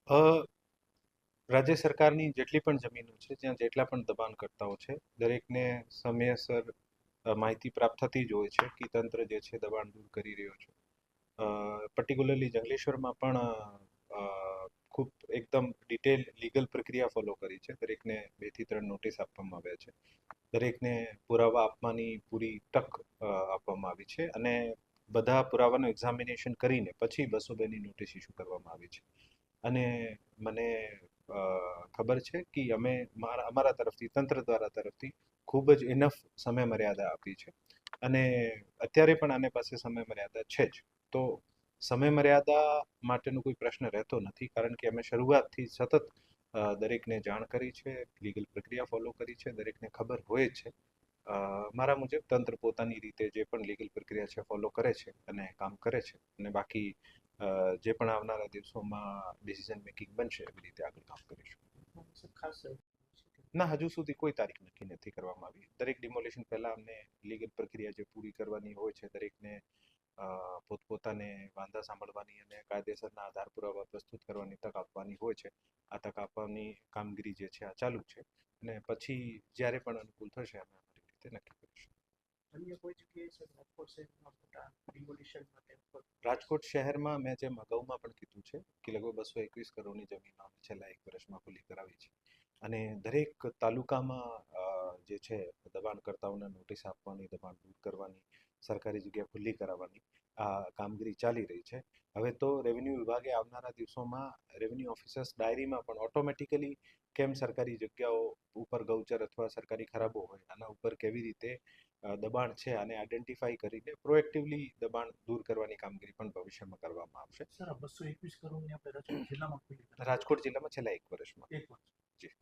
અ, રાજ્ય સરકારની જેટલી પણ જમીનો છે, જ્યાં જેટલા પણ દબાણકર્તાઓ છે, દરેકને સમયસર માહિતી પ્રાપ્ત થતી જ હોય છે કે તંત્ર જે છે દબાણ દૂર કરી રહ્યો છે. પર્ટિક્યુલરલી જંગલેશ્વરમાં પણ ખૂબ એકદમ ડિટેલ લીગલ પ્રક્રિયા ફોલો કરી છે. દરેકને 2 થી 3 નોટિસ આપવામાં આવ્યા છે. દરેકને પુરાવા આપવાની પૂરી તક આપવામાં આવી છે અને બધા પુરાવાનું એક્ઝામિનેશન કરીને પછી 202ની નોટિસ ઇસ્યુ કરવામાં આવી છે. અને મને ખબર છે કે અમે અમારા તરફથી તંત્ર દ્વારા તરફથી ખૂબ જ ઇનફ સમય મર્યાદા આપી છે અને અત્યારે પણ આને પાસે સમય મર્યાદા છે જ. તો સમય મર્યાદા માટેનો કોઈ પ્રશ્ન રહેતો નથી, કારણ કે અમે શરૂઆતથી સતત દરેકને જાણ કરી છે, લીગલ પ્રક્રિયા ફોલો કરી છે, દરેકને ખબર હોય જ છે. મારા મુજબ તંત્ર પોતાની રીતે જે પણ લીગલ પ્રક્રિયા છે ફોલો કરે છે અને કામ કરે છે, અને બાકી જે પણ આવનારા દિવસોમાં ડિસિઝન મેકિંગ બનશે એવી રીતે આગળ કામ કરીશું. ના, હજુ સુધી કોઈ તારીખ નક્કી નથી કરવામાં આવી. દરેક ડિમોલિશન પહેલા અમને લીગલ પ્રક્રિયા જે પૂરી કરવાની હોય છે, દરેકને પોતપોતાને વાંધા સાંભળવાની અને કાયદેસરના આધાર પુરાવા પ્રસ્તુત કરવાની તક આપવાની હોય છે. આ તક આપવાની કામગીરી જે છે આ ચાલુ છે, અને પછી જ્યારે પણ અનુકૂળ થશે અમે અમારી રીતે નક્કી કરીશું. અન્ય કોઈ જગ્યાએ રાજકોટ શહેરમાં મોટા ડિમોલિશન માટે રાજકોટ શહેરમાં મેં જેમ અગાઉમાં પણ કીધું છે કે લગભગ 221 કરોડની જમીન અમે છેલ્લા 1 વર્ષમાં ખુલ્લી કરાવી છે, અને દરેક તાલુકામાં જે છે દબાણકર્તાઓને નોટિસ આપવાની, દબાણ દૂર કરવાની, સરકારી જગ્યા ખુલ્લી કરાવવાની આ કામગીરી ચાલી રહી છે. હવે તો રેવન્યુ વિભાગે આવનારા દિવસોમાં રેવન્યુ ઓફિસર્સ ડાયરીમાં પણ ઓટોમેટિકલી કેમ સરકારી જગ્યાઓ ઉપર ગૌચર અથવા સરકારી ખરાબો હોય આના ઉપર કેવી રીતે દબાણ છે આને આઈડેન્ટિફાઈ કરીને પ્રોએક્ટિવલી દબાણ દૂર કરવાની કામગીરી પણ ભવિષ્યમાં કરવામાં આવશે. સર, 221 કરોડની આપણે રાજકોટ જિલ્લામાં છેલ્લા 1 વર્ષમાં. જી.